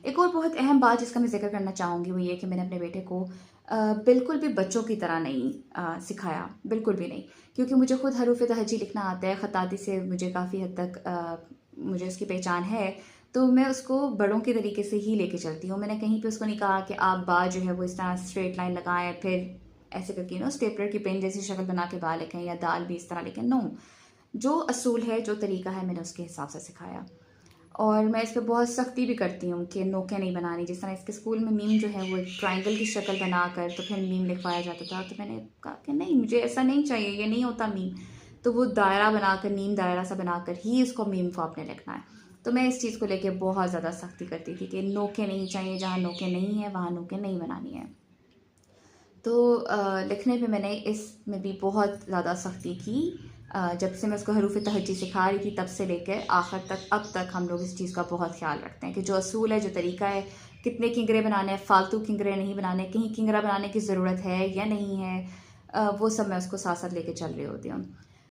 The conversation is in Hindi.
एक और बहुत अहम बात जिसका मैं ज़िक्र करना चाहूँगी वो ये कि मैंने अपने बेटे को बिल्कुल भी बच्चों की तरह नहीं सिखाया, बिल्कुल भी नहीं। क्योंकि मुझे खुद हरूफ़ तहज्जी लिखना आता है, ख़त्ताती से मुझे काफ़ी हद तक मुझे उसकी पहचान है, तो मैं उसको बड़ों के तरीके से ही लेके चलती हूँ। मैंने कहीं पे उसको नहीं कहा कि आप बाल जो है वो इस तरह स्ट्रेट लाइन लगाएँ, फिर ऐसे करके स्टेपलर की पेन जैसी शक्ल बना के बाल लिखें या दाल भी इस तरह लिखें, नो। जो असूल है, जो तरीका है, मैंने उसके हिसाब से सिखाया। और मैं इस पे बहुत सख्ती भी करती हूँ कि नोकें नहीं बनानी। जिस तरह इसके स्कूल में मीम जो है वो एक ट्रायंगल की शक्ल बनाकर तो फिर मीम लिखवाया जाता था, तो मैंने कहा कि नहीं, मुझे ऐसा नहीं चाहिए, ये नहीं होता मीम। तो वो दायरा बनाकर, नीम दायरा सा बनाकर ही इसको मीम को आपने लिखना है। तो मैं इस चीज़ को लेके बहुत ज़्यादा सख्ती करती थी कि नोकें नहीं चाहिए, जहाँ नोकें नहीं है वहाँ नोकें नहीं बनानी है। तो लिखने पे मैंने इसमें भी बहुत ज़्यादा सख्ती की। जब से मैं उसको हरूफ तहज्जी सिखा रही थी तब से लेकर आखिर तक, अब तक हम लोग इस चीज़ का बहुत ख्याल रखते हैं कि जो असूल है, जो तरीका है, कितने किंगरे बनाने हैं, फालतू किंगरे नहीं बनाने, कहीं किंगरा बनाने की ज़रूरत है या नहीं है, वो सब मैं उसको साथ साथ लेके चल रही होती हूँ।